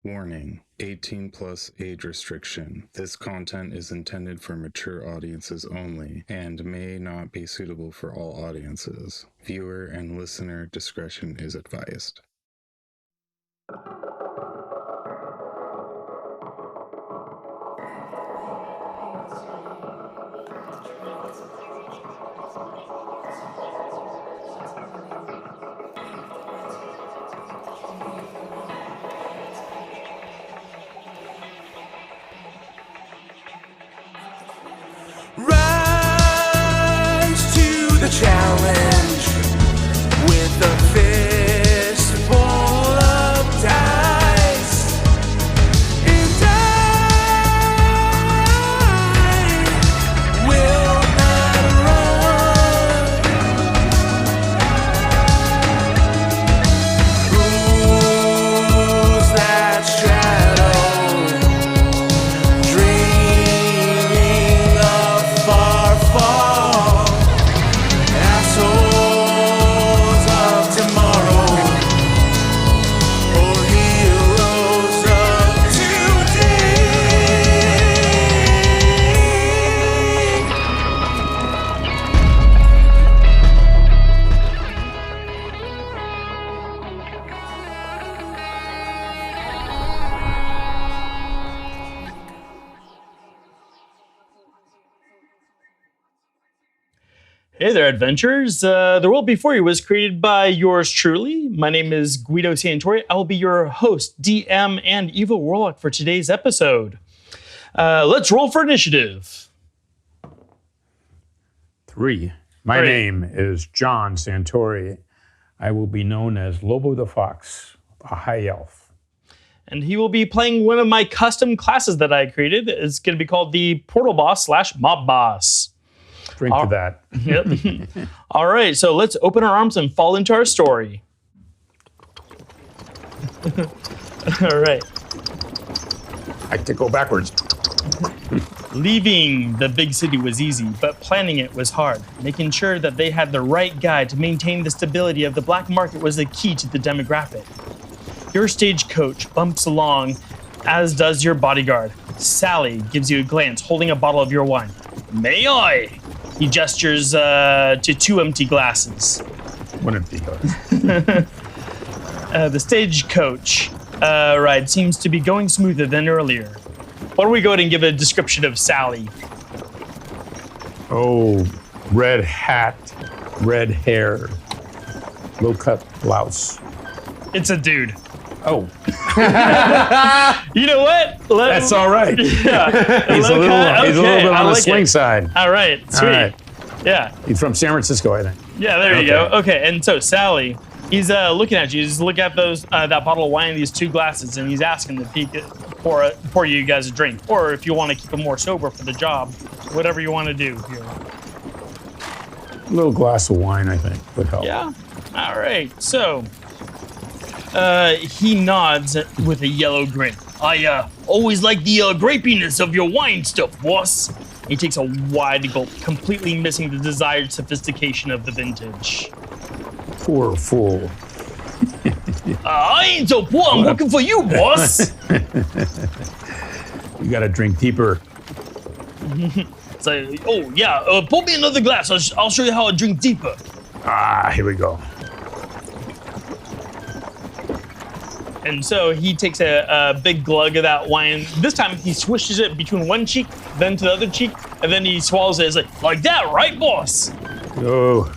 Warning, 18 plus age restriction. This content is intended for mature audiences only and may not be suitable for all audiences. Viewer and listener discretion is advised. Rise to the challenge with a fistful of dice, and I will not run. Who's that shadow dreaming of far fall? Assholes of tomorrow, or heroes of today. Hey there, adventurers. The World Before You was created by yours truly. My name is Guido Santori. I will be your host, DM, and Evil Warlock for today's episode. Let's roll for initiative. 3. My Three. name is John Santori. I will be known as Lobo the Fox, a high elf. And he will be playing one of my custom classes that I created. It's going to be called the Portal Boss / Mob Boss. Drink to that. Yep. All right, so let's open our arms and fall into our story. All right. I have to go backwards. Leaving the big city was easy, but planning it was hard. Making sure that they had the right guy to maintain the stability of the black market was the key to the demographic. Your stagecoach bumps along, as does your bodyguard. Sally gives you a glance, holding a bottle of your wine. May I? He gestures to 2 empty glasses. Wouldn't be good. The stagecoach ride seems to be going smoother than earlier. Why don't we go ahead and give a description of Sally? Oh, red hat, red hair, low cut blouse. It's a dude. Oh, You know what? that's all right. Yeah. He's a little bit on the swing it. side. All right, sweet. All right. Yeah, He's from San Francisco, I think. yeah. There you go. Okay, and so Sally, he's looking at you. He's looking at those that bottle of wine, these 2 glasses, and he's asking to pour you guys a drink, or if you want to keep him more sober for the job, whatever you want to do here. A little glass of wine, I think, would help. Yeah. All right. So he nods with a yellow grin. I always like the grapiness of your wine stuff, boss. He takes a wide gulp, completely missing the desired sophistication of the vintage. Poor fool. I ain't so poor. I'm looking for you, boss. You gotta drink deeper. So, oh yeah, pour me another glass. I'll show you how I drink deeper. Ah, here we go. And so he takes a big glug of that wine. This time he swishes it between one cheek, then to the other cheek, and then he swallows it. It's like that, right, boss? Oh,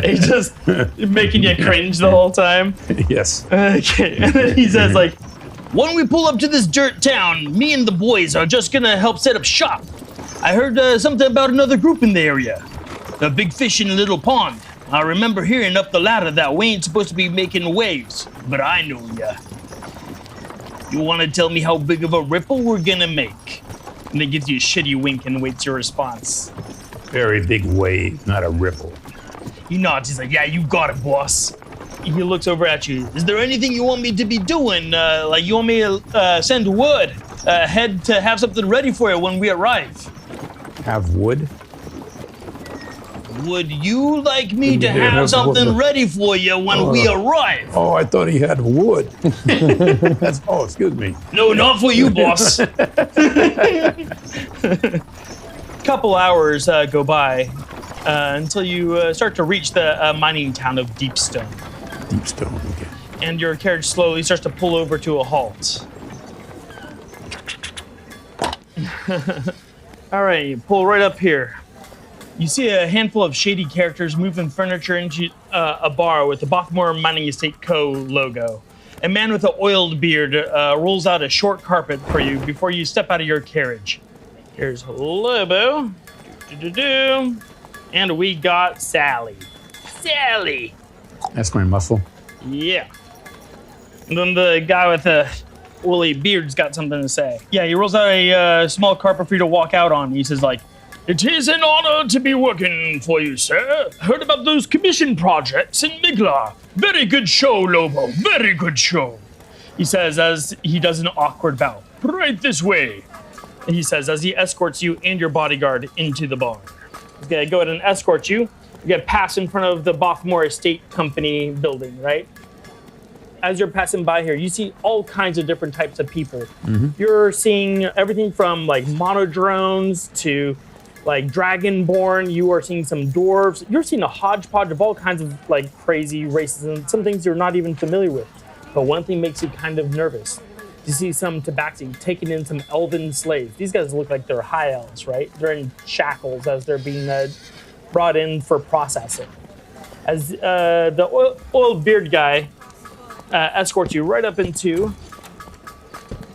He's just making you cringe the whole time. yes. Okay, and then he says when we pull up to this dirt town, me and the boys are just gonna help set up shop. I heard something about another group in the area. The big fish in a little pond. I remember hearing up the ladder that we ain't supposed to be making waves, but I know ya. You wanna tell me how big of a ripple we're gonna make? And then gives you a shitty wink and waits your response. Very big wave, not a ripple. He nods, he's like, yeah, you got it, boss. He looks over at you. Is there anything you want me to be doing? Like you want me to send word ahead to have something ready for you when we arrive? Have wood? Would you like me to Yeah, have something well, ready for you when we arrive? Oh, I thought he had wood. Excuse me. No, not for you, boss. Couple hours go by until you start to reach the mining town of Deepstone. Deepstone, okay. And your carriage slowly starts to pull over to a halt. All right, you pull right up here. You see a handful of shady characters moving furniture into a bar with the Bothmore Mining Estate Co. logo. A man with an oiled beard rolls out a short carpet for you before you step out of your carriage. Here's Lobo. And we got Sally. Sally! That's my muscle. Yeah. And then the guy with the woolly beard's got something to say. Yeah, he rolls out a small carpet for you to walk out on. He says, like, "It is an honor to be working for you, sir. Heard about those commission projects in Migla. Very good show, Lobo. Very good show." He says as he does an awkward bow. "Right this way." And he says as he escorts you and your bodyguard into the bar. He's gonna go ahead and escort you. You're gonna pass in front of the Bothmore Estate Company building, right? As you're passing by here, you see all kinds of different types of people. You're seeing everything from like monodrones to like dragonborn. You are seeing some dwarves. You're seeing a hodgepodge of all kinds of like crazy races and some things you're not even familiar with. But one thing makes you kind of nervous. You see some tabaxi taking in some elven slaves. These guys look like they're high elves, right? They're in shackles as they're being brought in for processing. As the oiled beard guy escorts you right up into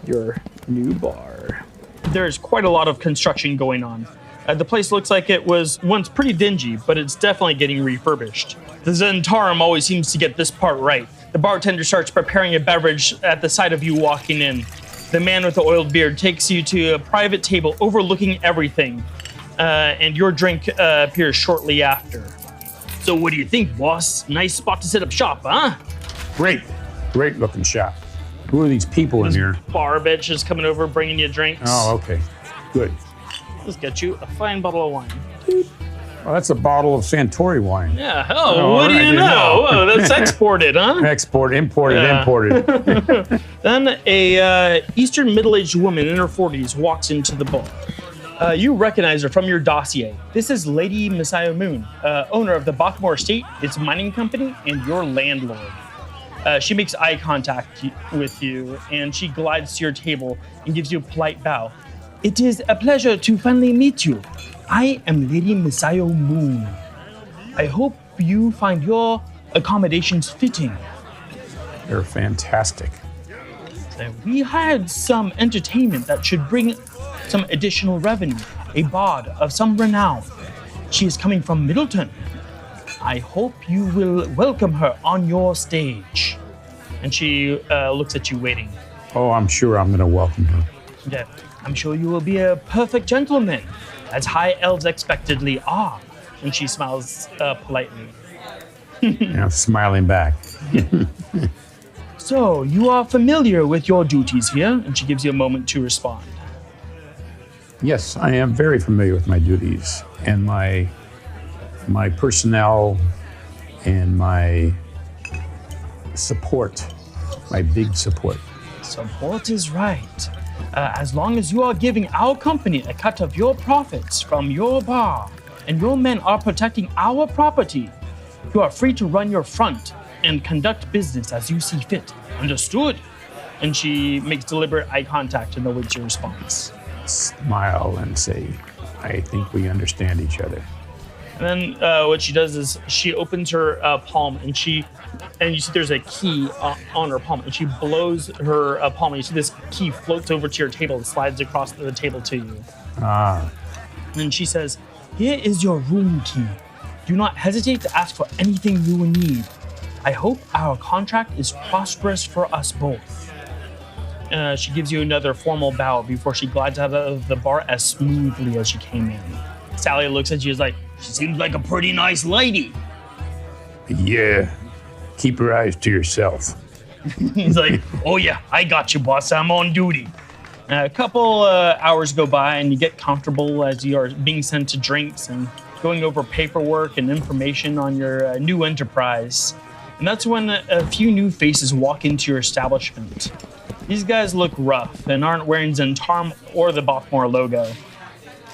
your new bar. There's quite a lot of construction going on. The place looks like it was once pretty dingy, but it's definitely getting refurbished. The Zentarum always seems to get this part right. The bartender starts preparing a beverage at the sight of you walking in. The man with the oiled beard takes you to a private table overlooking everything, and your drink appears shortly after. So what do you think, boss? Nice spot to set up shop, huh? Great looking shop. Who are these people in here? Bar bitch is coming over bringing you drinks. Oh, okay. Good. Let's get you a fine bottle of wine. Well, that's a bottle of Santori wine. Yeah. Oh, what do you know? Oh, that's exported, huh? Imported. Then a Eastern middle-aged woman in her 40s walks into the bar. You recognize her from your dossier. This is Lady Messiah Moon, owner of the Bothmore Estate, its mining company, and your landlord. She makes eye contact with you, and she glides to your table and gives you a polite bow. "It is a pleasure to finally meet you. I am Lady Messiah Moon. I hope you find your accommodations fitting." They're fantastic. We hired some entertainment that should bring some additional revenue. A bard of some renown. She is coming from Middleton. I hope you will welcome her on your stage. And she looks at you waiting. Oh, I'm sure I'm going to welcome her. Yeah, I'm sure you will be a perfect gentleman, as high elves expectedly are. And she smiles politely. And I'm smiling back. So, you are familiar with your duties here? And she gives you a moment to respond. Yes, I am very familiar with my duties and my personnel and my support, my big support. Support is right. As long as you are giving our company a cut of your profits from your bar and your men are protecting our property, you are free to run your front and conduct business as you see fit. Understood? And she makes deliberate eye contact and awaits your response. Smile and say, I think we understand each other. And then what she does is she opens her palm and you see there's a key on her palm and she blows her palm and you see this key floats over to your table and slides across the table to you. Ah. And she says, "Here is your room key. Do not hesitate to ask for anything you will need. I hope our contract is prosperous for us both." She gives you another formal bow before she glides out of the bar as smoothly as she came in. Sally looks at you as like, "She seems like a pretty nice lady." Yeah, keep your eyes to yourself. He's like, "Oh yeah, I got you, boss. I'm on duty." A couple hours go by and you get comfortable as you are being sent to drinks and going over paperwork and information on your new enterprise. And that's when a few new faces walk into your establishment. These guys look rough and aren't wearing Zentarm or the Bothmore logo.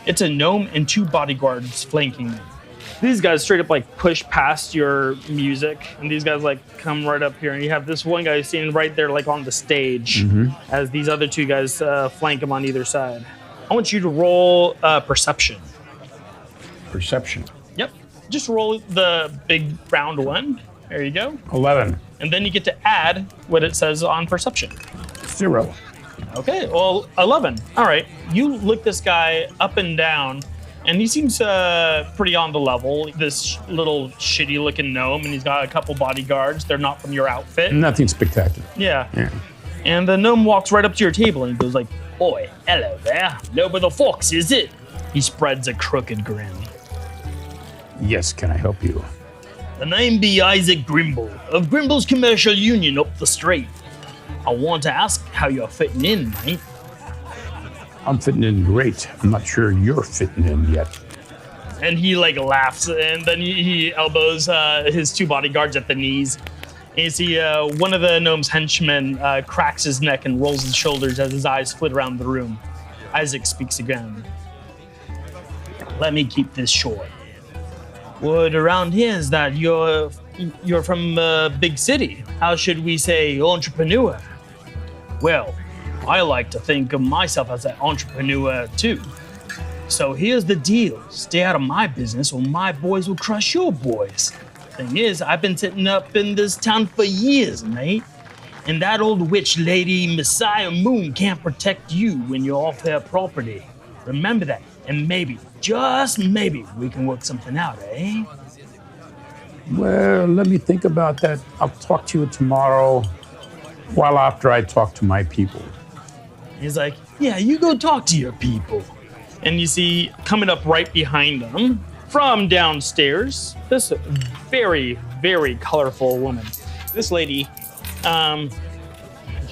It's a gnome and 2 bodyguards flanking them. These guys straight up like push past your music, and these guys like come right up here, and you have this one guy standing right there like on the stage as these other 2 guys flank him on either side. I want you to roll perception. Perception. Yep. Just roll the big round 1. There you go. 11. And then you get to add what it says on perception. 0. Okay, well, 11. All right. You look this guy up and down, and he seems pretty on the level. This little shitty looking gnome, and he's got a couple bodyguards. They're not from your outfit. Nothing spectacular. Yeah. Yeah. And the gnome walks right up to your table and he goes like, "Oi, hello there. Lobo the Fox, is it?" He spreads a crooked grin. Yes, can I help you? The name be Isaac Grimble, of Grimble's Commercial Union up the street. I want to ask how you're fitting in, mate. I'm fitting in great. I'm not sure you're fitting in yet. And he like laughs, and then he elbows his 2 bodyguards at the knees. And you see one of the gnome's henchmen cracks his neck and rolls his shoulders as his eyes flit around the room. Isaac speaks again. Let me keep this short. Word around here is that you're from a big city. How should we say entrepreneur? Well, I like to think of myself as an entrepreneur too. So here's the deal. Stay out of my business or my boys will crush your boys. Thing is, I've been sitting up in this town for years, mate. And that old witch lady, Messiah Moon, can't protect you when you're off her property. Remember that. And maybe, just maybe, we can work something out, eh? Well, let me think about that. I'll talk to you tomorrow while after I talk to my people. He's like, yeah, you go talk to your people. And you see, coming up right behind them, from downstairs, this very, very colorful woman. This lady,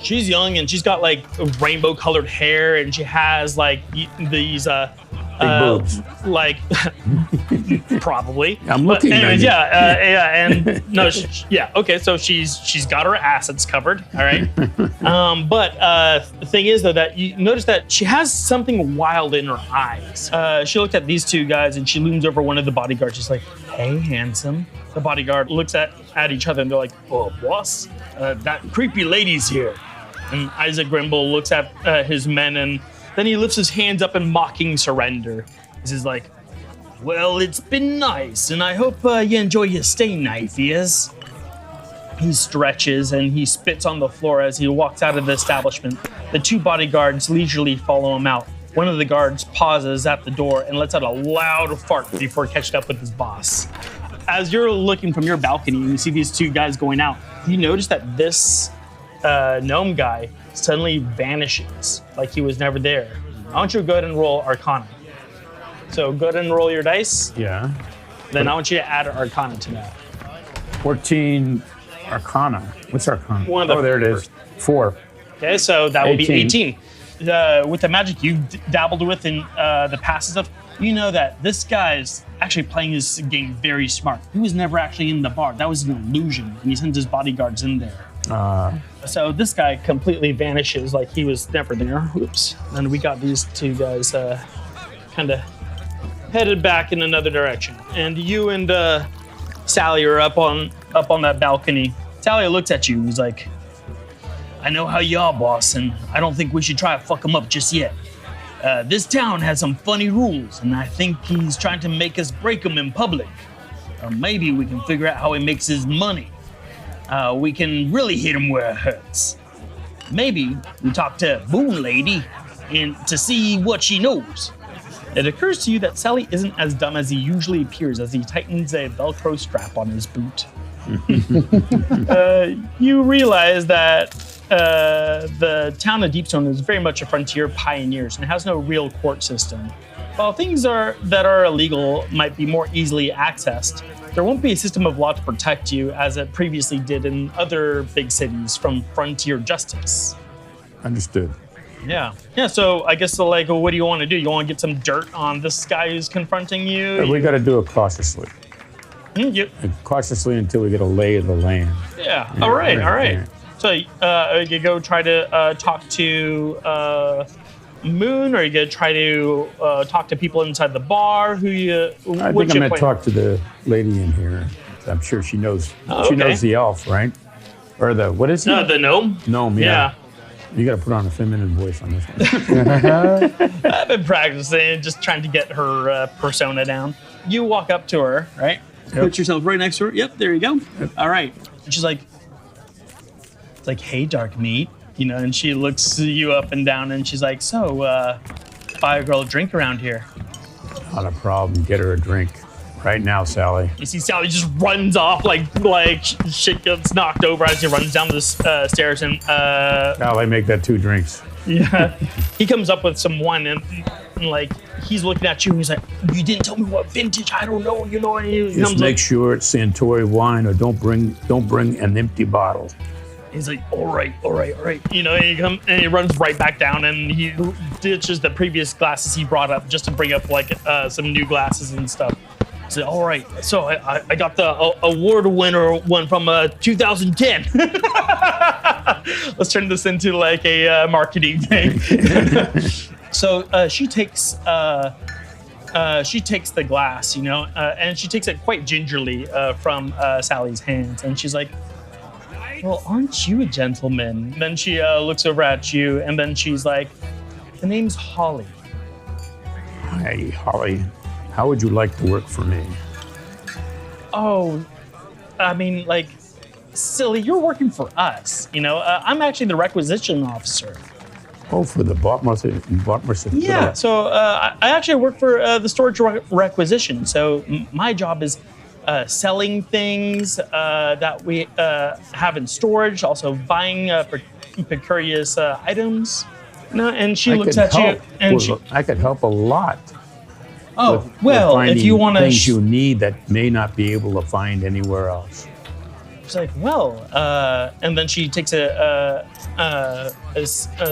she's young and she's got like rainbow colored hair and she has like these Big boobs. like probably. I'm looking at anyways, you. and no, yeah, okay. So she's got her assets covered, all right. But the thing is though that you notice that she has something wild in her eyes. She looked at these 2 guys and she leans over one of the bodyguards. She's like, "Hey, handsome." The bodyguard looks at each other and they're like, "Oh, boss, that creepy lady's here." And Isaac Grimble looks at his men and then he lifts his hands up in mocking surrender. He's like, "Well, it's been nice, and I hope you enjoy your stay, Knifeears." He stretches and he spits on the floor as he walks out of the establishment. The 2 bodyguards leisurely follow him out. One of the guards pauses at the door and lets out a loud fart before catching up with his boss. As you're looking from your balcony and you see these 2 guys going out, you notice that this gnome guy suddenly vanishes like he was never there. I want you to go ahead and roll Arcana. So go ahead and roll your dice. Yeah. Then I want you to add Arcana to that. 14 Arcana. What's Arcana? One of the there it is. 4. Okay, so that would be 18. 18. With the magic you've dabbled with in the past stuff, you know that this guy's actually playing his game very smart. He was never actually in the bar. That was an illusion, and he sends his bodyguards in there. So this guy completely vanishes like he was never there. Oops. And we got these 2 guys kind of headed back in another direction. And you and Sally are up on that balcony. Sally looks at you and he's like, "I know how you are, boss, and I don't think we should try to fuck him up just yet. This town has some funny rules, and I think he's trying to make us break them in public. Or maybe we can figure out how he makes his money. We can really hit him where it hurts. Maybe we talk to Moon Lady and to see what she knows." It occurs to you that Sally isn't as dumb as he usually appears as he tightens a Velcro strap on his boot. You realize that the town of Deepstone is very much a frontier pioneers and has no real court system. While things that are illegal might be more easily accessed, there won't be a system of law to protect you as it previously did in other big cities from frontier justice. Understood. Yeah. So I guess what do you want to do? You want to get some dirt on this guy who's confronting you? We got to do it cautiously. Cautiously until we get a lay of the land. Yeah. All right. Yeah. So you go try to talk to Moon, or you go try to talk to people inside the bar. I think I'm going to talk to the lady in here. I'm sure she knows. She knows the elf, right? Or what is it? The gnome. Gnome. Yeah. You got to put on a feminine voice on this one. I've been practicing, just trying to get her persona down. You walk up to her, right? Yep. Put yourself right next to her. Yep, there you go. Yep. All right. And she's like, hey, Dark Meat. And she looks you up and down, and she's like, so, buy a girl a drink around here. Not a problem. Get her a drink. Right now, Sally. You see Sally just runs off like shit gets knocked over as she runs down the stairs, and Sally, make that 2 drinks. Yeah. He comes up with some wine, and he's looking at you, and he's like, you didn't tell me what vintage. I don't know. And he just make sure it's Santori wine, or don't bring an empty bottle. He's like, all right. And he runs right back down, and he ditches the previous glasses he brought up just to bring up some new glasses and stuff. So, all right, so I got the award winner one from 2010. Let's turn this into a marketing thing. So she takes the glass, and she takes it quite gingerly from Sally's hands, and she's like, well, aren't you a gentleman? And then she looks over at you, and then she's like, the name's Holly. Hi, Holly. How would you like to work for me? Oh, I mean, silly, you're working for us. I'm actually the requisition officer. Oh, for the Botmarcy. Yeah, so I actually work for the storage requisition. So my job is selling things that we have in storage, also buying precarious items. And she looks at you, and I could help a lot. Oh, well, if you want to... things you need that may not be able to find anywhere else. She's like, well, and then she takes a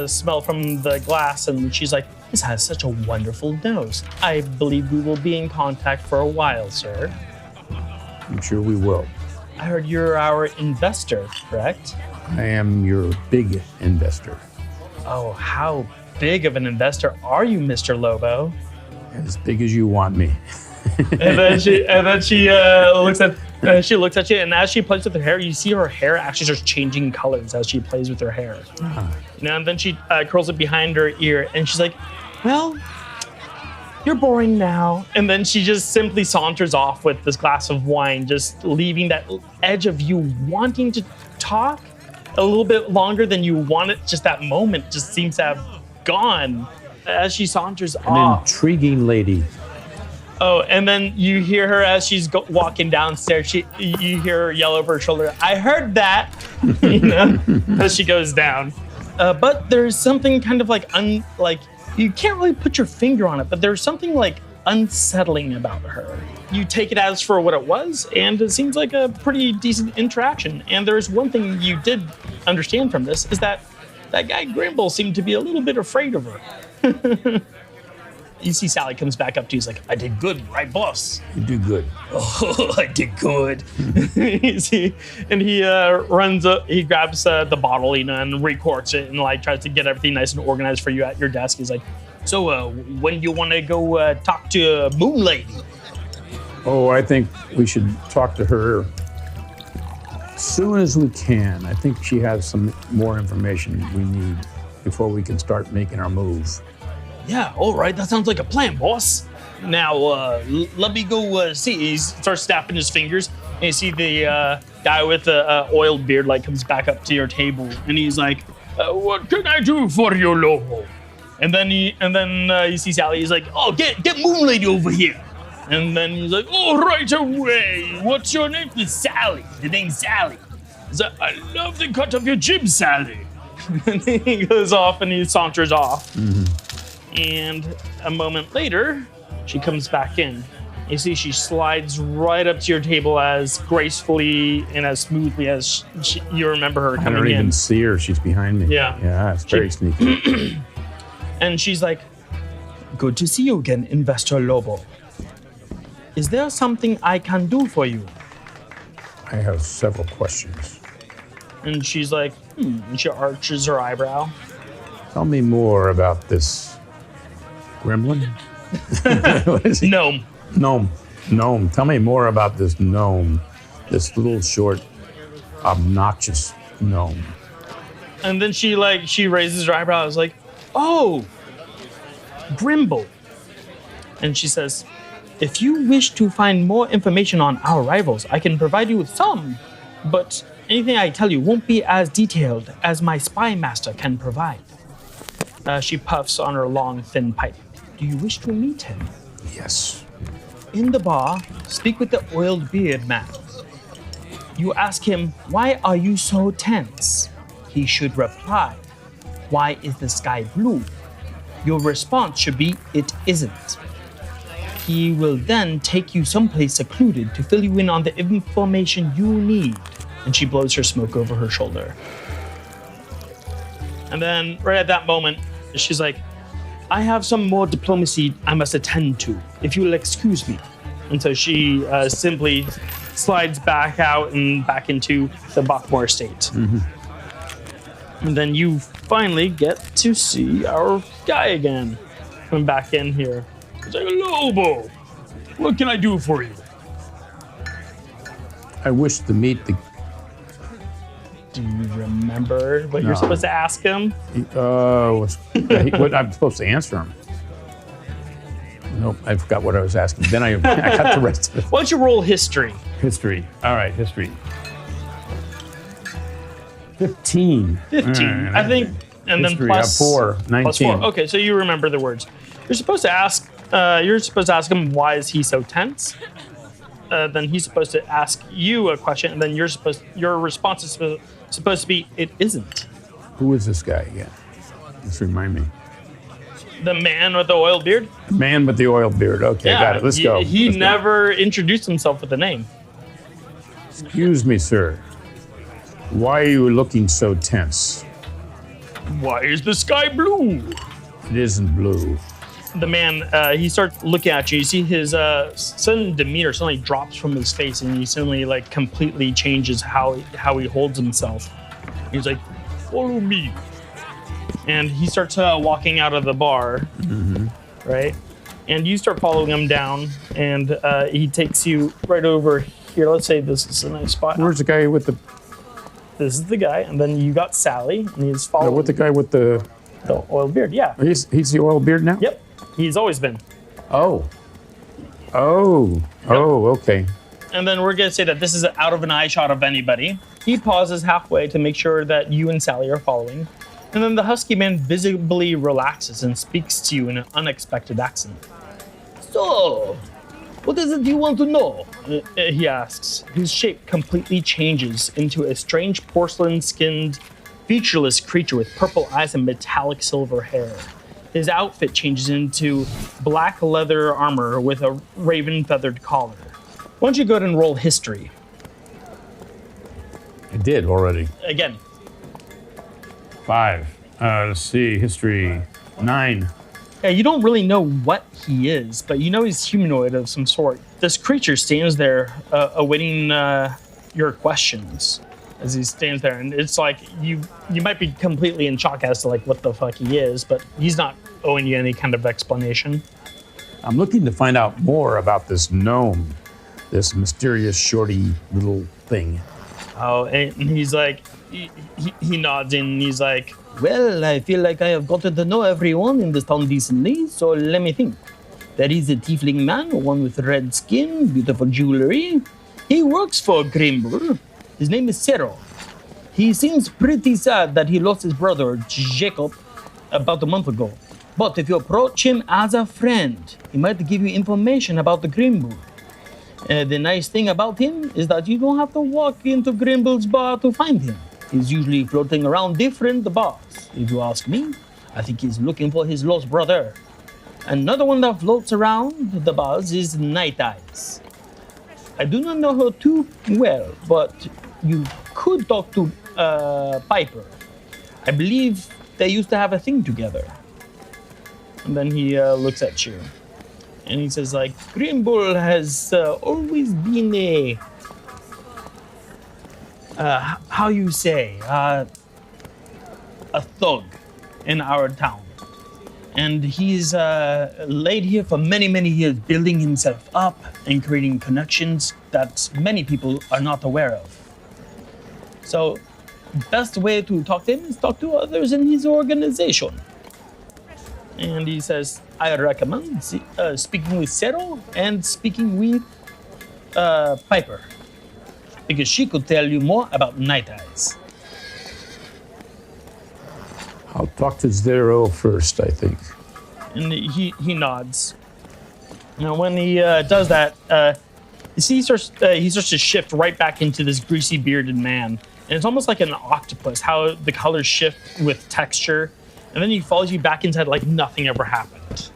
smell from the glass, and she's like, this has such a wonderful nose. I believe we will be in contact for a while, sir. I'm sure we will. I heard you're our investor, correct? I am your big investor. Oh, how big of an investor are you, Mr. Lobo? As big as you want me. and then she looks at you, and as she plays with her hair, you see her hair actually starts changing colors as she plays with her hair. And then she curls it behind her ear, and she's like, well, you're boring now. And then she just simply saunters off with this glass of wine, just leaving that edge of you wanting to talk a little bit longer than you wanted. Just that moment just seems to have gone as she saunters off. An intriguing lady. Oh, and then you hear her as she's walking downstairs. You hear her yell over her shoulder, I heard that, as she goes down. But there's something kind of you can't really put your finger on it, but there's something unsettling about her. You take it as for what it was, and it seems like a pretty decent interaction. And there's one thing you did understand from this, is that guy Grimble seemed to be a little bit afraid of her. You see Sally comes back up to you. He's like, I did good, right, boss? You do good. Oh, I did good. You see, and he runs up, he grabs the bottle, and recorks it, and tries to get everything nice and organized for you at your desk. He's like, so when do you want to go talk to Moon Lady? Oh, I think we should talk to her as soon as we can. I think she has some more information we need before we can start making our move. Yeah, all right. That sounds like a plan, boss. Now, let me go see. He starts snapping his fingers, and you see the guy with the oiled beard comes back up to your table, and he's like, "What can I do for you, Lobo?" And then you see Sally. He's like, "Oh, get Moon Lady over here." And then he's like, "Oh, right away. What's your name?" It's Sally. The name's Sally. He's like, "I love the cut of your jib, Sally." And then he goes off and he saunters off. Mm-hmm. And a moment later, she comes back in. You see, she slides right up to your table as gracefully and as smoothly as you remember her coming in. I don't even see her. She's behind me. Yeah. Yeah, it's very sneaky. And she's like, good to see you again, Investor Lobo. Is there something I can do for you? I have several questions. And she's like, and she arches her eyebrow. Tell me more about this gremlin. What is he? Gnome. Gnome. Tell me more about this gnome. This little short, obnoxious gnome. And then she raises her eyebrows like, oh, Grimble. And she says, if you wish to find more information on our rivals, I can provide you with some, but anything I tell you won't be as detailed as my spy master can provide. She puffs on her long, thin pipe. Do you wish to meet him? Yes. In the bar, speak with the oiled beard man. You ask him, why are you so tense? He should reply, why is the sky blue? Your response should be, it isn't. He will then take you someplace secluded to fill you in on the information you need. And she blows her smoke over her shoulder. And then right at that moment, she's like, I have some more diplomacy I must attend to, if you will excuse me. And so she simply slides back out and back into the Bachmore estate. And then you finally get to see our guy again. Come back in here. It's like, Lobo, what can I do for you? I wish to meet the. Do you remember what No. you're supposed to ask him? What I'm supposed to answer him. Nope, I forgot what I was asking. Then I got the rest of it. Why don't you roll history? History. All right, history. 15. 15. I think, and then History, plus 4, 19. plus 4. Okay, so you remember the words. You're supposed to ask him, why is he so tense? Then he's supposed to ask you a question, and then your response is supposed to be, it isn't. Who is this guy again? Just remind me. The man with the oil beard? Man with the oil beard. Okay, got it. Let's go. He Let's go. never introduced himself with a name. Excuse me, sir. Why are you looking so tense? Why is the sky blue? It isn't blue. The man, he starts looking at you. You see his sudden demeanor suddenly drops from his face, and he suddenly completely changes how he holds himself. He's like, follow me. And he starts walking out of the bar, right? And you start following him down, and he takes you right over here. Let's say this is a nice spot. Where's the guy with the? This is the guy, and then you got Sally, and he's following With the guy with the? the oil beard. Yeah. He's the oil beard now. Yep. He's always been. Oh. Okay. And then we're going to say that this is out of an eye shot of anybody. He pauses halfway to make sure that you and Sally are following. And then the husky man visibly relaxes and speaks to you in an unexpected accent. So, what is it you want to know? He asks. His shape completely changes into a strange porcelain-skinned, featureless creature with purple eyes and metallic silver hair. His outfit changes into black leather armor with a raven-feathered collar. Why don't you go ahead and roll history? I did already. Again. 5. Let's see. History. 9. Yeah, you don't really know what he is, but you know he's humanoid of some sort. This creature stands there awaiting your questions as he stands there, and it's like you might be completely in shock as to what the fuck he is, but he's not owing you any kind of explanation. I'm looking to find out more about this gnome, this mysterious shorty little thing. Oh, and he's like, he nods in, and he's like, well, I feel like I have gotten to know everyone in this town decently, so let me think. There is a tiefling man, one with red skin, beautiful jewelry. He works for Grimble. His name is Cero. He seems pretty sad that he lost his brother, Jacob, about a month ago. But if you approach him as a friend, he might give you information about the Grimble. The nice thing about him is that you don't have to walk into Grimble's bar to find him. He's usually floating around different bars. If you ask me, I think he's looking for his lost brother. Another one that floats around the bars is Night Eyes. I do not know her too well, but you could talk to Piper. I believe they used to have a thing together. And then he looks at you. And he says, like, Grimble has always been a... how you say? A thug in our town. And he's laid here for many, many years, building himself up and creating connections that many people are not aware of. So, best way to talk to him is talk to others in his organization. And he says, I recommend speaking with Cero and speaking with Piper, because she could tell you more about Night Eyes. I'll talk to Zero first, I think. And he nods. Now, when he does that, you see he starts to shift right back into this greasy bearded man. And it's almost like an octopus, how the colors shift with texture. And then he follows you back inside like nothing ever happened.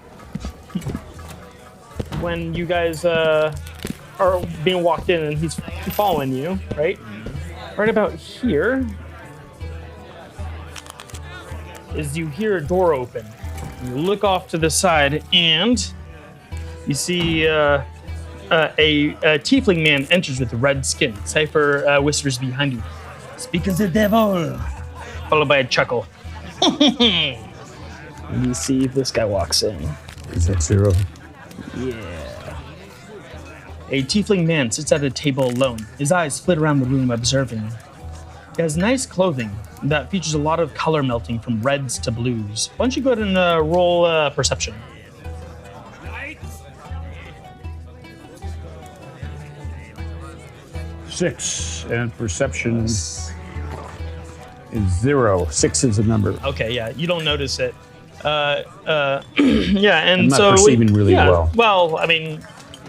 When you guys are being walked in and he's following you, right? Right about here is you hear a door open. You look off to the side and you see a tiefling man enters with red skin. Cypher whispers behind you, "Speak of the devil," followed by a chuckle. And you see this guy walks in. Is that Zero? Yeah. A tiefling man sits at a table alone. His eyes flit around the room, observing. He has nice clothing that features a lot of color melting from reds to blues. Why don't you go ahead and roll perception? Six, and perception is 0. 6 is the number. Okay, yeah, you don't notice it. Yeah, and I'm not so perceiving really well. Well, I mean,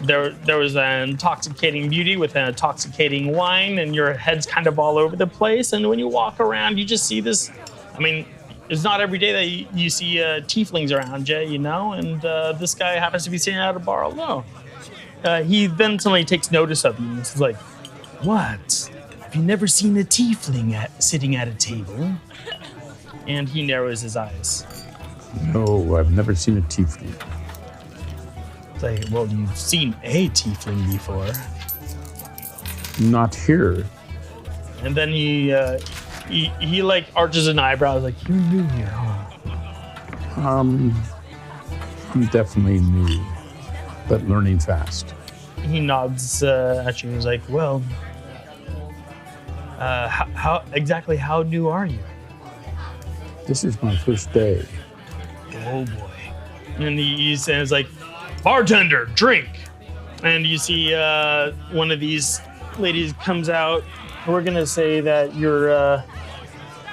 there was an intoxicating beauty with an intoxicating wine, and your head's kind of all over the place. And when you walk around, you just see this. I mean, it's not every day that you see tieflings around you, you know. And this guy happens to be sitting at a bar alone. He then suddenly takes notice of you, and he's like, "What? Have you never seen a tiefling sitting at a table?" And he narrows his eyes. No, I've never seen a tiefling. It's like, well, you've seen a tiefling before. Not here. And then he like arches an eyebrow, like, "You're new here, huh?" I'm definitely new, but learning fast. He nods at you. He's like, "Well, how new are you?" This is my first day. Oh boy. And he says, like, "Bartender, drink." And you see one of these ladies comes out. We're gonna say that your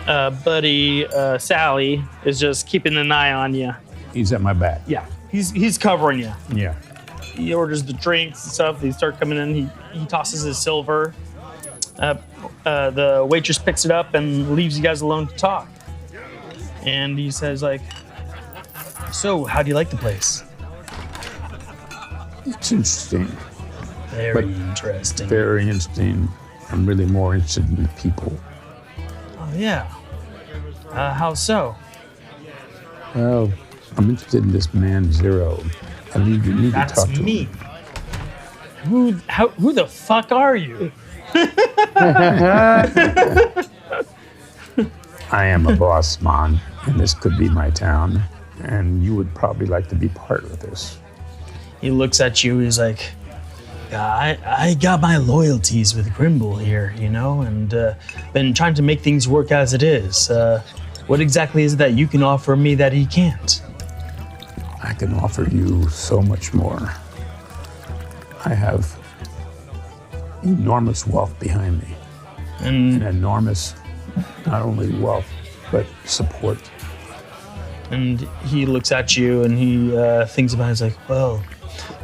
buddy Sally is just keeping an eye on you. He's at my back. Yeah, he's covering you. Yeah. He orders the drinks and stuff. They start coming in. He tosses his silver. The waitress picks it up and leaves you guys alone to talk. And he says, like, "So, how do you like the place?" It's interesting. Very interesting. Very interesting. I'm really more interested in the people. Oh, yeah. How so? Well, I'm interested in this man, Zero. I need to That's talk to me. him. Who the fuck are you? I am a boss, man, and this could be my town, and you would probably like to be part of this. He looks at you. He's like, I got my loyalties with Grimble here, you know, and been trying to make things work as it is. What exactly is it that you can offer me that he can't? I can offer you so much more. I have enormous wealth behind me, and enormous, not only wealth, but support. And he looks at you and he thinks about it. He's like, well,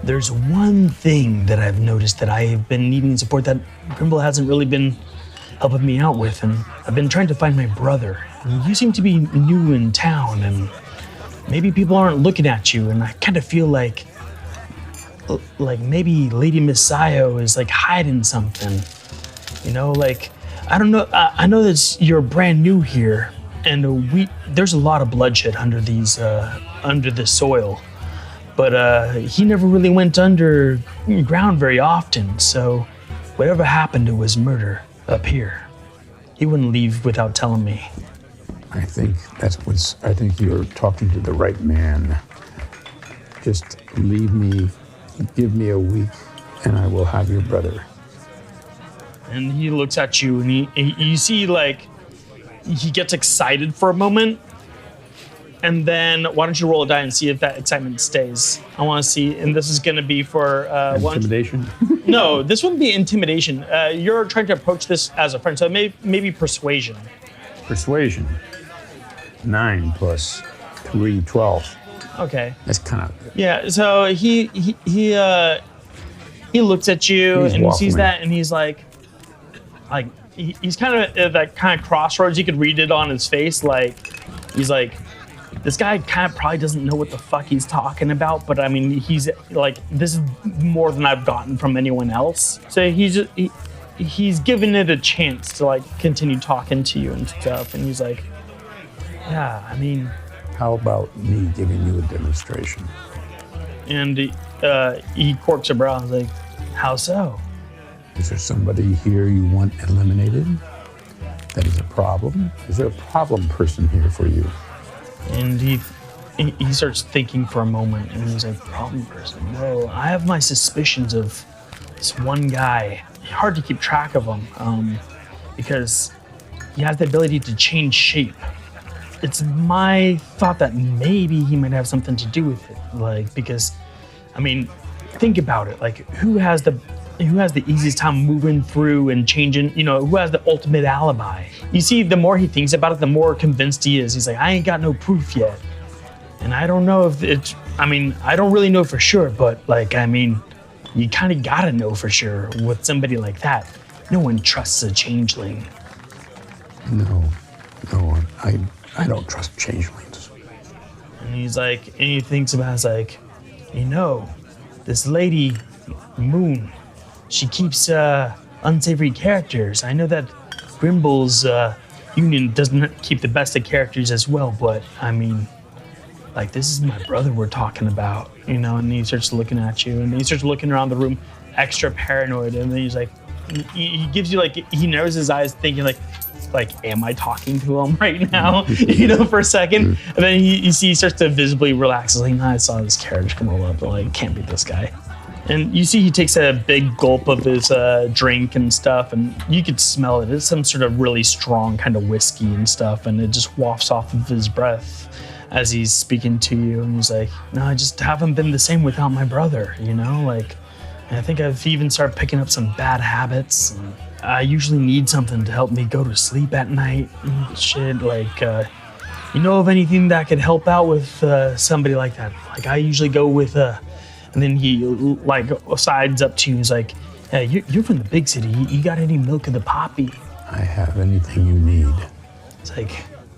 there's one thing that I've noticed that I've been needing support that Grimble hasn't really been helping me out with. And I've been trying to find my brother. And you seem to be new in town and maybe people aren't looking at you. And I kind of feel like maybe Lady Messiah is like hiding something. You know, like, I don't know. I know that you're brand new here, and there's a lot of bloodshed under this soil, but he never really went underground very often. So whatever happened, it was murder up here. He wouldn't leave without telling me. I think you're talking to the right man. Just leave me, give me a week, and I will have your brother. And he looks at you, and you see, like, he gets excited for a moment, and then why don't you roll a die and see if that excitement stays? I want to see, and this is going to be for Intimidation? No, this wouldn't be intimidation. You're trying to approach this as a friend, so maybe persuasion. Persuasion. 9 plus 3, 12. Okay. That's kind of... Yeah, so he looks at you He's and he sees waffling. that and he's like he's kind of at that kind of crossroads. You could read it on his face. Like, he's like, this guy kind of probably doesn't know what the fuck he's talking about, but I mean, he's like, this is more than I've gotten from anyone else. So he's given it a chance to like continue talking to you and stuff. And he's like, yeah, I mean, How about me giving you a demonstration? and he corks a brow and is like, how so? Is there somebody here you want eliminated? That is a problem? Is there a problem person here for you? And he starts thinking for a moment, and he's like, problem person? No, I have my suspicions of this one guy. Hard to keep track of him, because he has the ability to change shape. It's my thought that maybe he might have something to do with it, like, because, I mean, think about it. Like, who has the easiest time moving through and changing, who has the ultimate alibi? You see, the more he thinks about it, the more convinced he is. He's like, I ain't got no proof yet. And I don't know if I don't really know for sure, but like, I mean, you kind of gotta know for sure with somebody like that. No one trusts a changeling. No, I don't trust changelings. And he's like, and he thinks about it, it's like, this lady, Moon, she keeps unsavory characters. I know that Grimble's union doesn't keep the best of characters as well, but I mean, like, this is my brother we're talking about, and he starts looking at you, and he starts looking around the room, extra paranoid, and then he's like, he gives you, like, he narrows his eyes thinking, like, am I talking to him right now, for a second, and then he starts to visibly relax. He's like, I saw this carriage come roll up, but like, can't be this guy. And you see he takes a big gulp of his drink and stuff, and you could smell it. It's some sort of really strong kind of whiskey and stuff, and it just wafts off of his breath as he's speaking to you. And he's like, no, I just haven't been the same without my brother, like, and I think I've even started picking up some bad habits. And I usually need something to help me go to sleep at night and shit. Like, you know of anything that could help out with somebody like that? Like, I usually go with and then he like sides up to you. He's like, "Hey, you're from the big city. You got any milk of the poppy?" I have anything you need. It's like,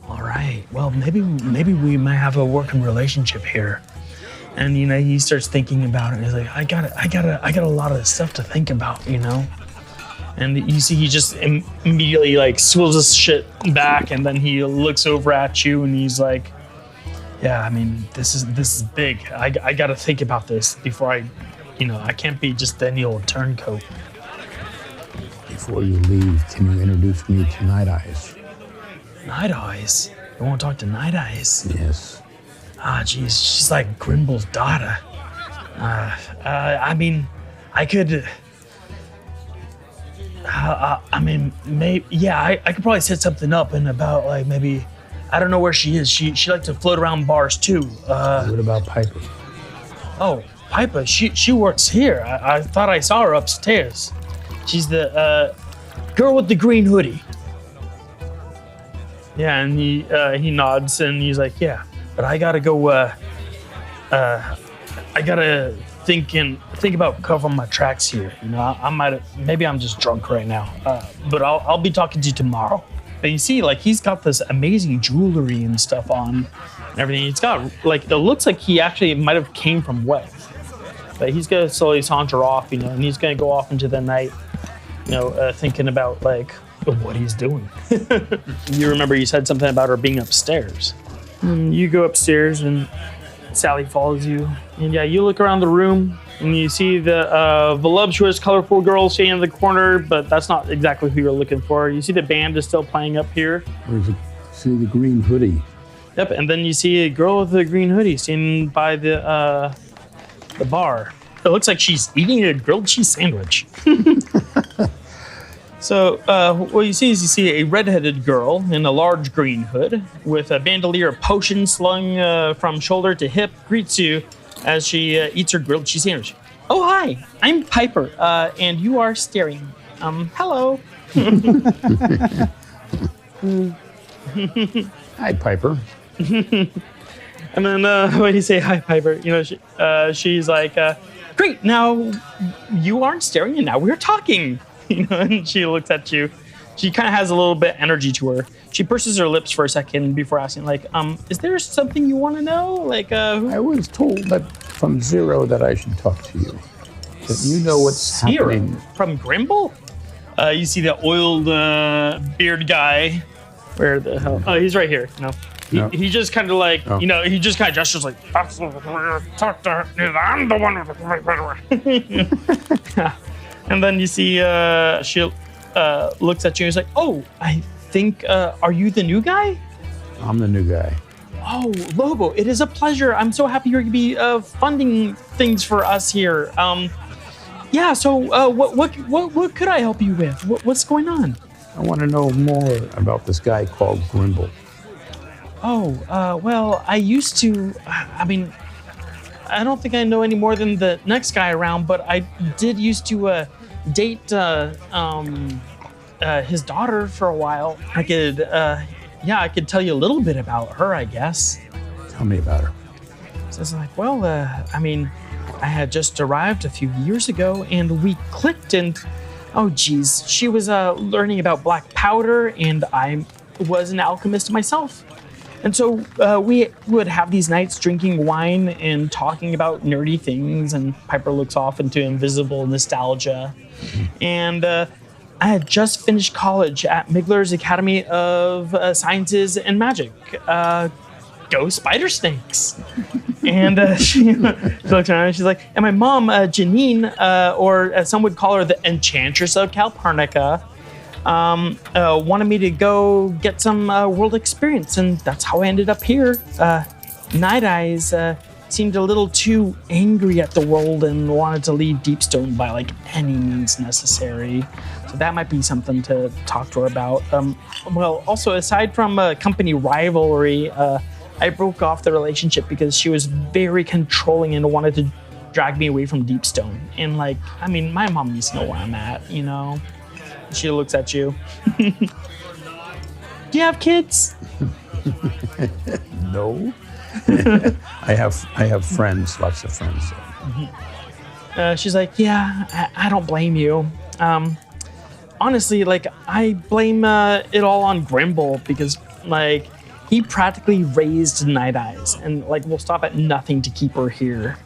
all right. Well, maybe we might have a working relationship here. And he starts thinking about it. And he's like, I got a lot of stuff to think about, And you see, he just immediately like swivels his shit back, and then he looks over at you, and he's like, yeah, I mean, this is big. I got to think about this before I can't be just any old turncoat. Before you leave, can you introduce me to Night Eyes? Night Eyes? You want to talk to Night Eyes? Yes. Ah, geez, she's like Grimble's daughter. I mean, I could. I mean, maybe. Yeah, I could probably set something up in about like maybe. I don't know where she is. She likes to float around bars too. What about Piper? Oh, Piper. She works here. I thought I saw her upstairs. She's the girl with the green hoodie. Yeah, and he nods and he's like, yeah, but I gotta go. I gotta think about covering my tracks here. Maybe I'm just drunk right now. But I'll be talking to you tomorrow. But you see, like, he's got this amazing jewelry and stuff on and everything. He's got, like, it looks like he actually might have came from West. But he's gonna slowly saunter off, and he's gonna go off into the night, thinking about, like, what he's doing. You remember you said something about her being upstairs. You go upstairs and Sally follows you. And yeah, you look around the room and you see the voluptuous, colorful girl standing in the corner, but that's not exactly who you're looking for. You see the band is still playing up here. See the green hoodie. Yep, and then you see a girl with a green hoodie standing by the bar. It looks like she's eating a grilled cheese sandwich. So what you see is you see a redheaded girl in a large green hood with a bandolier of potions slung from shoulder to hip greets you as she eats her grilled cheese sandwich. Oh, hi, I'm Piper, and you are staring. Hello. Hi, Piper. And then when you say hi, Piper, you know, she's like, great, now you aren't staring and now we're talking. You know, and she looks at you. She kind of has a little bit of energy to her. She purses her lips for a second before asking, like, is there something you want to know? Like, I was told that from Zero that I should talk to you. That you know what's happening. From Grimble? You see the oiled beard guy. Where the hell? Oh, he's right here. No. He just kind of like, you know, he just kind of gestures like, talk to her. I'm the one with the And then you see she looks at you and is like, oh, I think, are you the new guy? I'm the new guy. Oh, Lobo, it is a pleasure. I'm so happy you're going to be funding things for us here. Yeah, so what could I help you with? What's going on? I want to know more about this guy called Grimble. Oh, well, I used to, I mean, I don't think I know any more than the next guy around, but I did used to date his daughter for a while. I could tell you a little bit about her, I guess. Tell me about her. So it's like, well, I mean, I had just arrived a few years ago and we clicked and, oh geez, she was learning about black powder and I was an alchemist myself. And so we would have these nights drinking wine and talking about nerdy things, and Piper looks off into invisible nostalgia. And I had just finished college at Migler's Academy of Sciences and Magic. Go spider snakes. And she looks around and she's like, and my mom, Janine, or as some would call her, the Enchantress of Calpurnica, wanted me to go get some world experience, and that's how I ended up here. Night Eyes seemed a little too angry at the world and wanted to leave Deepstone by like any means necessary. So that might be something to talk to her about. Well, also aside from company rivalry, I broke off the relationship because she was very controlling and wanted to drag me away from Deepstone. And like, I mean, my mom needs to know where I'm at, you know? She looks at you. Do you have kids? No. I have friends, lots of friends. She's like, yeah, I don't blame you. Honestly, like, I blame it all on Grimble because, like, he practically raised Night Eyes and, like, will stop at nothing to keep her here.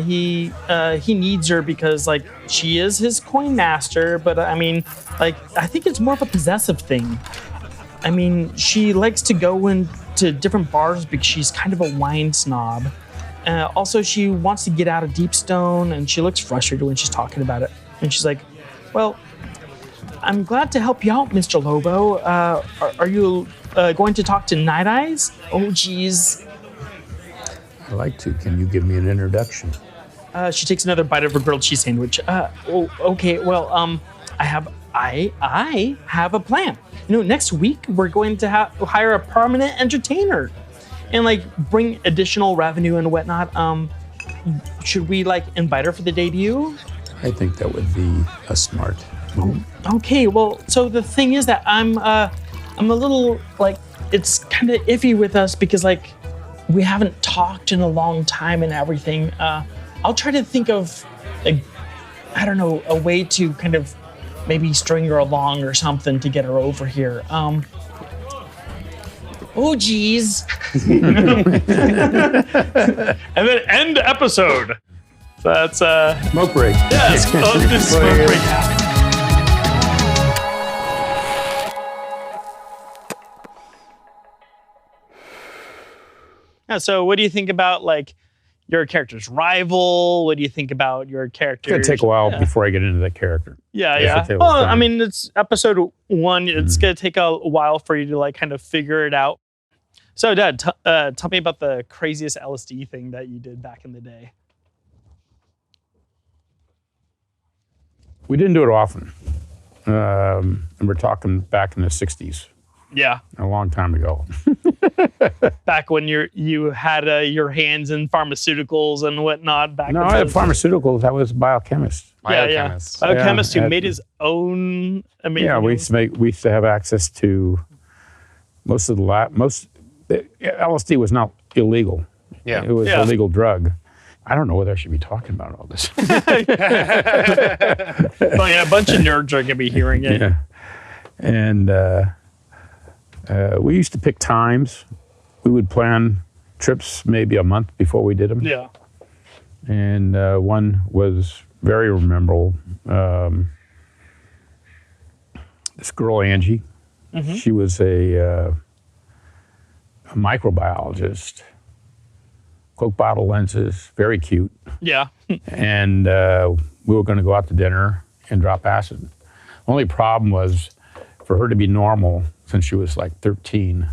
He needs her because, like, she is his coin master, but I mean, like, I think it's more of a possessive thing. I mean, she likes to go into different bars because she's kind of a wine snob. Also, she wants to get out of Deepstone, and she looks frustrated when she's talking about it. And she's like, well, I'm glad to help you out, Mr. Lobo. Are you going to talk to Night Eyes? Oh, geez. I'd like to. Can you give me an introduction? She takes another bite of her grilled cheese sandwich. Okay, well, I have a plan. You know, next week we're going to hire a permanent entertainer and like bring additional revenue and whatnot. Should we like invite her for the debut? I think that would be a smart move. Okay, well, so the thing is that I'm a little like, it's kind of iffy with us because like we haven't talked in a long time and everything. I'll try to think of, like, I don't know, a way to kind of maybe string her along or something to get her over here. Oh, geez. And then end episode. That's Smoke break. Yes. Smoke break. Yeah, so what do you think about like your character's rival? What do you think about your character? It's going to take a while before I get into that character. Yeah. Take a Well, little I time. mean, it's episode 1. It's going to take a while for you to like kind of figure it out. So, Dad, tell me about the craziest LSD thing that you did back in the day. We didn't do it often. And we're talking back in the 60s, Yeah, a long time ago. back when you had your hands in pharmaceuticals and whatnot. Back No, in I had the- pharmaceuticals. I was a biochemist. Biochemist. Biochemist who Yeah, made his own amazing. Yeah, we used to have access to most of the LSD was not illegal. Yeah. It was Yeah. a legal drug. I don't know whether I should be talking about all this. Well, yeah, a bunch of nerds are gonna be hearing it. Yeah. And we used to pick times. We would plan trips maybe a month before we did them. Yeah. And one was very memorable. This girl, Angie, she was a microbiologist, Coke bottle lenses, very cute. Yeah. And we were going to go out to dinner and drop acid. Only problem was for her to be normal since she was like 13.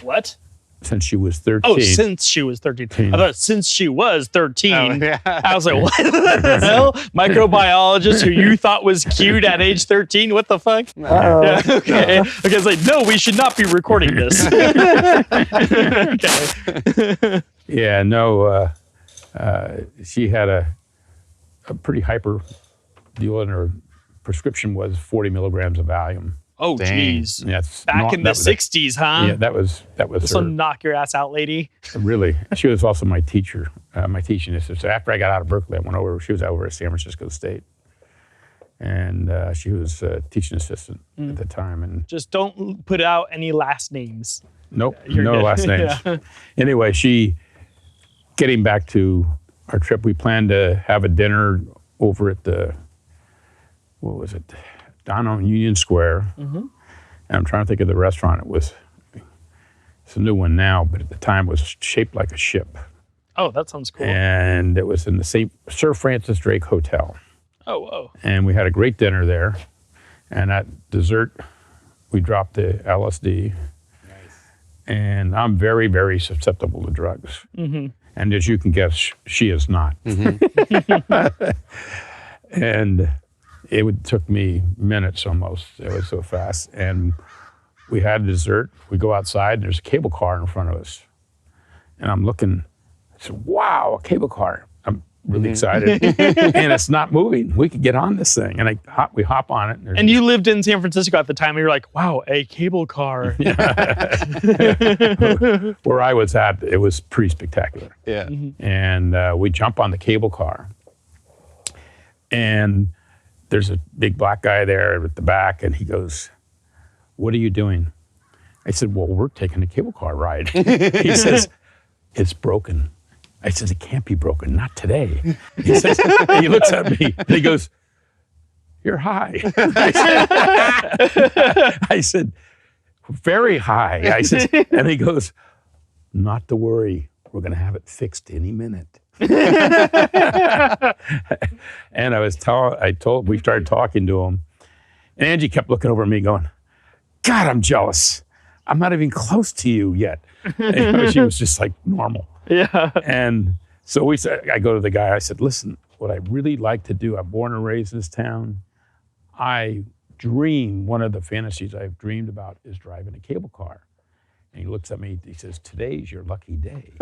What? Since she was 13. Oh, since she was 13. I thought since she was 13. Oh, yeah. I was like, what the hell? Microbiologist who you thought was cute at age 13? What the fuck? Yeah, okay. Okay, it's like, no, we should not be recording this. Okay. Yeah, no, she had a pretty hyper deal, and her prescription was 40 milligrams of Valium. Oh, Dang. jeez. And that's Back in the that was- 60s, huh? Yeah, that was This will her. knock your ass out, lady. Really, she was also my teacher, my teaching assistant. So after I got out of Berkeley, I went over. She was over at San Francisco State, and she was a teaching assistant at the time. And Just don't put out any last names. nope, You're no good. last names. Yeah. Anyway, getting back to our trip, we planned to have a dinner over at what was it, down on Union Square. And I'm trying to think of the restaurant. It's a new one now, but at the time it was shaped like a ship. Oh, that sounds cool. And it was in the Sir Francis Drake Hotel. Oh, whoa. And we had a great dinner there. And at dessert, we dropped the LSD. And I'm very, very susceptible to drugs. And as you can guess, she is not. And took me minutes almost. It was so fast. And we had dessert. We go outside, and there's a cable car in front of us. And I'm looking, I said, wow, a cable car. I'm really excited. And it's not moving. We could get on this thing. And we hop on it. And you lived in San Francisco at the time, and you're like, wow, a cable car. Where I was at, it was pretty spectacular. Yeah. And we jump on the cable car. And there's a big black guy there at the back, and he goes, what are you doing? I said, well, we're taking a cable car ride. He says, it's broken. I said, it can't be broken, not today. He says, and he looks at me, and he goes, you're high. I said, very high. I said, and he goes, not to worry, we're going to have it fixed any minute. And we started talking to him, and Angie kept looking over at me going, God, I'm jealous. I'm not even close to you yet. And she was just like normal. Yeah. And so I go to the guy, I said, listen, what I really like to do, I'm born and raised in this town. One of the fantasies I've dreamed about is driving a cable car. And he looks at me, he says, today's your lucky day.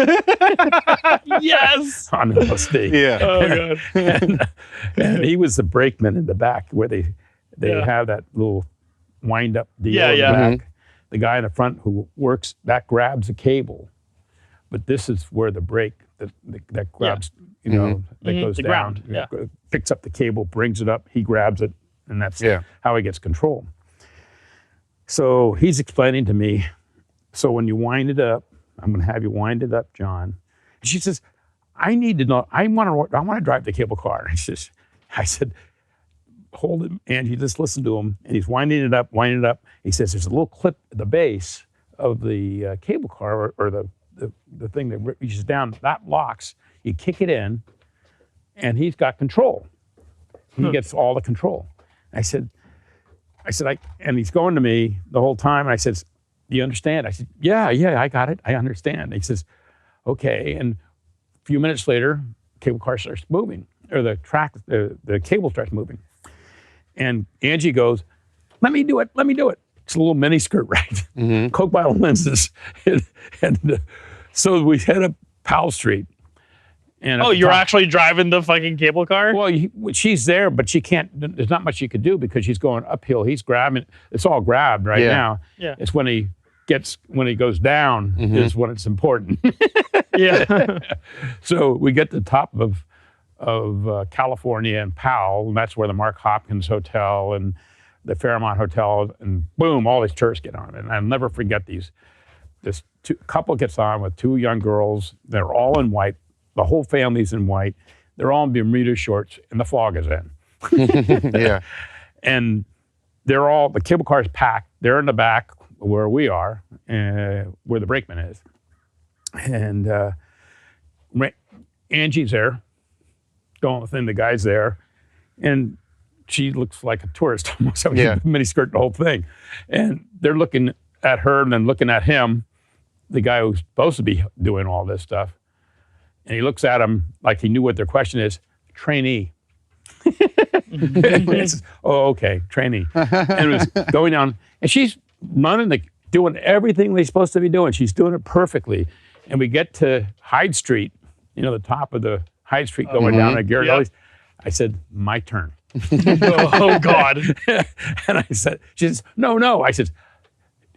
Yes. On LSD. Yeah. Oh, God. And he was the brakeman in the back where they Yeah. have that little wind up deal Yeah, in yeah. the back. The guy in the front who works, that grabs a cable. But this is where the brake that grabs, that goes The down, ground, picks up the cable, brings it up, he grabs it, and that's how he gets control. So he's explaining to me, so when you wind it up, I'm going to have you wind it up, John. And she says, I need to know, I want to drive the cable car. And I said, hold it, Angie, just listen to him. And he's winding it up. He says, there's a little clip at the base of the cable car or the the thing that reaches down, that locks. You kick it in, and he's got control. He gets all the control. I said, and he's going to me the whole time. And I said, do you understand? I said, yeah, I got it. I understand. He says, okay. And a few minutes later, cable car starts moving, or the cable starts moving. And Angie goes, let me do it. It's a little mini skirt, right? Mm-hmm. Coke bottle lenses. and so we head up Powell Street. And you're actually driving the fucking cable car? Well, she's there, but she can't. There's not much she could do because she's going uphill. He's grabbing. It's all grabbed right now. Yeah. It's when he goes down is when it's important. Yeah. So we get to the top of California and Powell, and that's where the Mark Hopkins Hotel and the Fairmont Hotel, and boom, all these tourists get on. And I'll never forget these. This couple gets on with two young girls. They're all in white. The whole family's in white. They're all in Bermuda shorts, and the fog is in. Yeah. And the cable car's packed. They're in the back where we are, where the brakeman is. And Angie's there, going within the guy's there, and she looks like a tourist almost. I mean, mini skirt, the whole thing. And they're looking at her and then looking at him, the guy who's supposed to be doing all this stuff. And he looks at him like he knew what their question is, trainee. Says, oh, okay, trainee. And it was going down, and she's running, doing everything they're supposed to be doing. She's doing it perfectly. And we get to Hyde Street, the top of the Hyde Street going down to Garrett Ellie's. I said, my turn. Oh, God. And I said, she says, no. I said,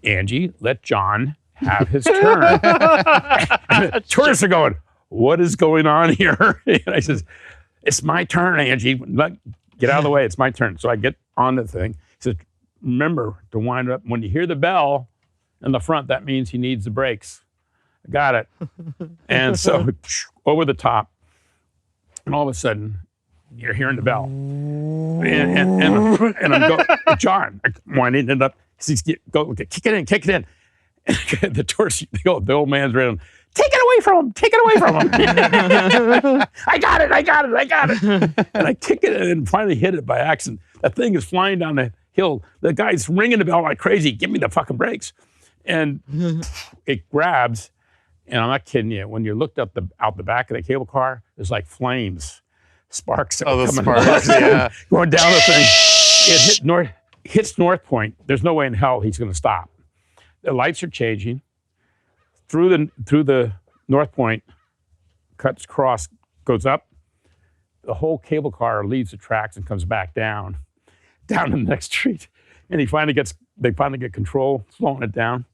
Angie, let John have his turn. And the tourists are going, what is going on here? And I says, it's my turn, Angie. Get out of the way. It's my turn. So I get on the thing. He says, remember to wind up. When you hear the bell in the front, that means he needs the brakes. I got it. And so over the top, and all of a sudden, you're hearing the bell. And I'm going, John, I'm winding it up. He says, go, kick it in. And the tourist, the old man's ready. Take it away from him. I got it. And I kick it and finally hit it by accident. That thing is flying down the hill. The guy's ringing the bell like crazy. Give me the fucking brakes. And it grabs, and I'm not kidding you. When you looked out the back of the cable car, there's like flames, sparks. Oh, the sparks, yeah. Going down the thing. It hits North Point. There's no way in hell he's going to stop. The lights are changing. Through the North Point, cuts across, goes up. The whole cable car leaves the tracks and comes back down the next street. And they finally get control, slowing it down.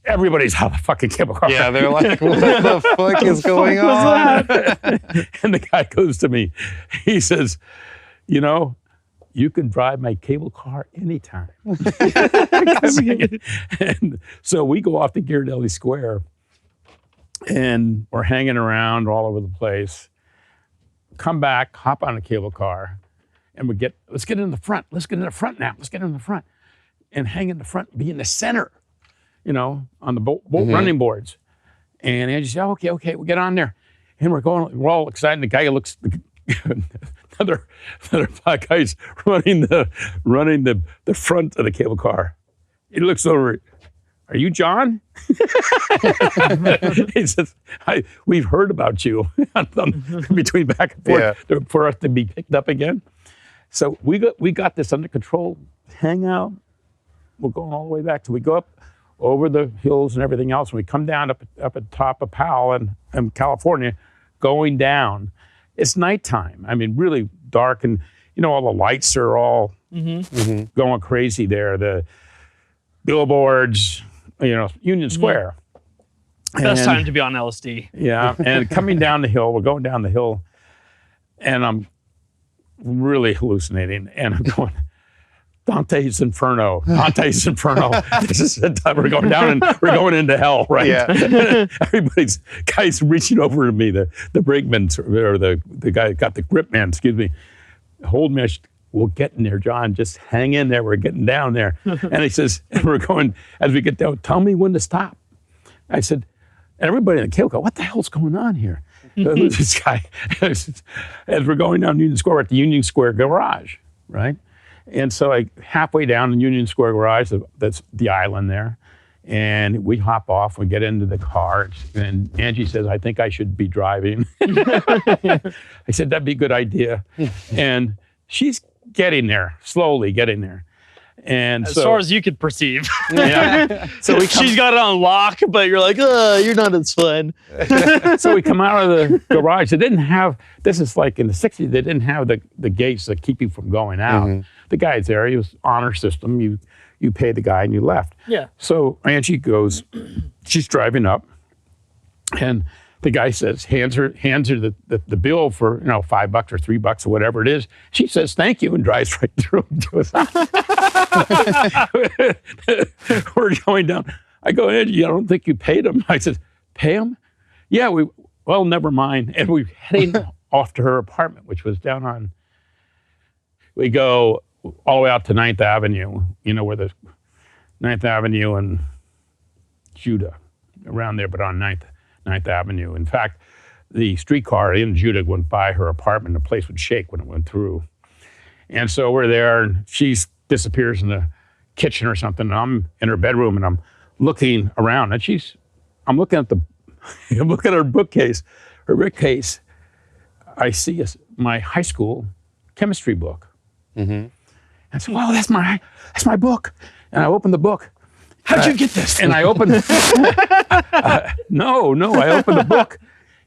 Everybody's out of the fucking cable car. Yeah, they're like, what the fuck is going on? And the guy goes to me. He says, you can drive my cable car anytime. And so we go off to Ghirardelli Square, and we're hanging around all over the place. Come back, hop on a cable car, and let's get in the front. Let's get in the front now. Let's get in the front. And hang in the front, be in the center, on the boat running boards. And Angie said, okay, we'll get on there. And we're all excited. The guy looks, another guy's running the front of the cable car. He looks over, are you John? He says, we've heard about you between back and forth for us to be picked up again. So we got this under control. Hang out. We're going all the way back. So we go up over the hills and everything else. And we come down up at top of Powell and California, going down. It's nighttime. I mean, really dark, and all the lights are all going crazy there. The billboards, Union Square. Best time to be on LSD. Yeah, and coming down the hill, we're going down the hill, and I'm really hallucinating, and I'm going, Dante's Inferno. This is the time we're going down and we're going into hell, right? Yeah. Guys reaching over to me, the brakeman, or the guy that got the grip man, hold me. We'll get in there, John. Just hang in there. We're getting down there. And he says, and we're going, as we get down, tell me when to stop. I said, everybody in the cable go, what the hell's going on here? This guy, as we're going down Union Square, we're at the Union Square garage, right? And so like halfway down the Union Square garage, that's the island there. And we hop off, we get into the car, and Angie says, I think I should be driving. I said, that'd be a good idea. And she's getting there, slowly getting there. And As far as you could perceive. yeah. So She's got it on lock, but you're like, you're not as fun. So we come out of the garage. They didn't have, this is like in the 60s, they didn't have the gates that keep you from going out. The guy's there, he was honor system. You pay the guy and you left. Yeah. So Angie goes, she's driving up, and the guy says, hands her the bill for $5 or $3 or whatever it is. She says thank you and drives right through to us. We're going down. I go, Angie, I don't think you paid him. I said, pay him? Yeah, well, never mind. And we're heading off to her apartment, which was down on. We go all the way out to 9th Avenue, where the 9th Avenue and Judah, around there, but on 9th Avenue. In fact, the streetcar in Judah went by her apartment. The place would shake when it went through. And so we're there, and she disappears in the kitchen or something. And I'm in her bedroom, and I'm looking around, and I'm looking at I'm looking at her bookcase. Her bookcase, I see my high school chemistry book. Mm-hmm. I said, "Wow, that's my book." And I opened the book. How'd you get this? And I opened. No, I opened the book,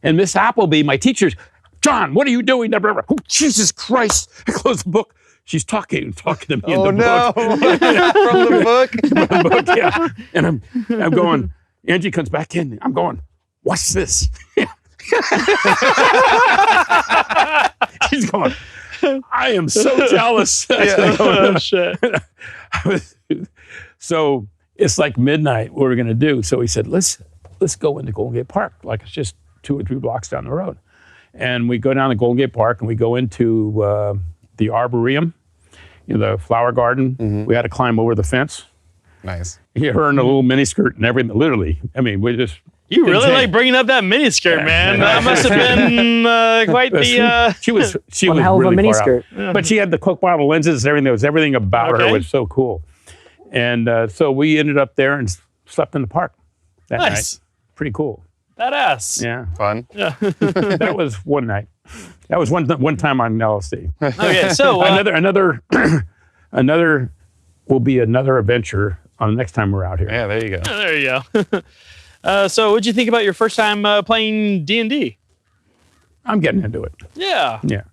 and Miss Appleby, my teacher, John, what are you doing? Oh, Jesus Christ! I closed the book. She's talking to me in the book. From the book? From the book, yeah. And I'm going. Angie comes back in. I'm going. What's this? She's going. I am so jealous. Oh, shit. So it's like midnight. What we're going to do? So he said, let's go into Golden Gate Park. Like it's just 2 or 3 blocks down the road. And we go down to Golden Gate Park and we go into the arboretum, the flower garden. Mm-hmm. We had to climb over the fence. Nice. Her in a little miniskirt and everything. Literally, I mean, we just. You really like bringing up that miniskirt, man. That must have been quite the. She was One hell of a really far miniskirt. out. But she had the Coke bottle lenses and everything. There was everything about her was so cool. And so we ended up there and slept in the park that night. Pretty cool. Badass. Yeah. Fun. Yeah. That was one night. That was one time on LSD. Okay, so another will be another adventure on the next time we're out here. Yeah, there you go. there you go. So what'd you think about your first time playing D&D? I'm getting into it. Yeah. Yeah.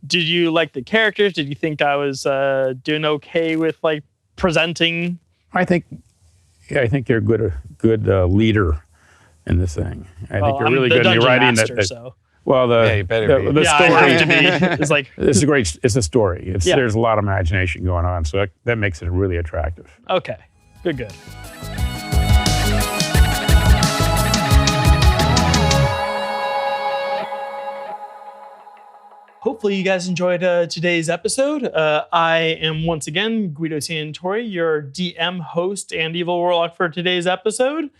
Did you like the characters? Did you think I was doing okay with like presenting? I think you're a good leader in this thing. I think you're really good in your writing. So. Well, you better be. the story. I have to be. It's like It's a great. It's a story. There's a lot of imagination going on, so that makes it really attractive. okay, good. Hopefully you guys enjoyed today's episode. I am once again Guido Santori, your DM, host, and Evil Warlock for today's episode.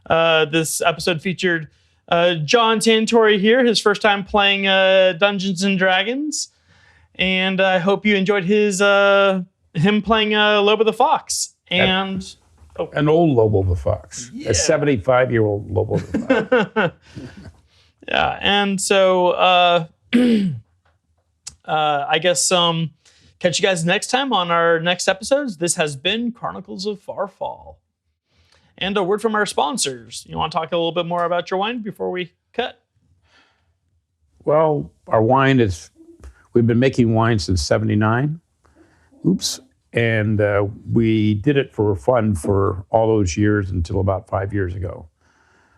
This episode featured John Santori here, his first time playing Dungeons and Dragons. And I hope you enjoyed him playing Lobo the Fox. And An old Lobo the Fox. A 75-year-old Lobo the Fox. yeah, and so I guess catch you guys next time on our next episodes. This has been Chronicles of Farfall. And a word from our sponsors. You want to talk a little bit more about your wine before we cut? Well, our wine we've been making wine since '79. Oops. And we did it for fun for all those years until about 5 years ago.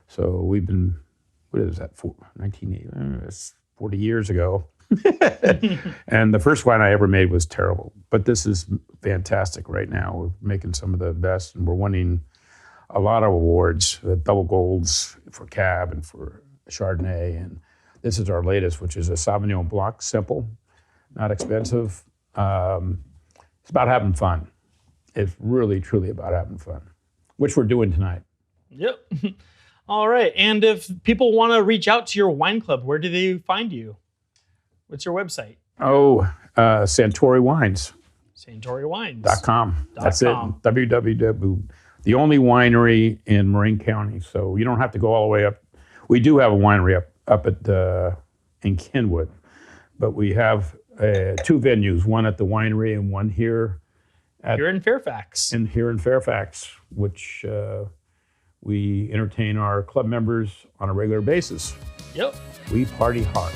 So we've been, what is that, 1980? It's 40 years ago. And the first wine I ever made was terrible. But this is fantastic right now. We're making some of the best, and we're winning a lot of awards, double golds for Cab and for Chardonnay. And this is our latest, which is a Sauvignon Blanc, simple, not expensive. It's about having fun. It's really, truly about having fun, which we're doing tonight. Yep. All right. And if people want to reach out to your wine club, where do they find you? What's your website? Santori Wines. SantoriWines.com. That's it. www. The only winery in Marin County, so you don't have to go all the way up. We do have a winery up at in Kenwood, but we have 2 venues, one at the winery and one here in Fairfax. Here in Fairfax, which we entertain our club members on a regular basis. Yep. We party hard.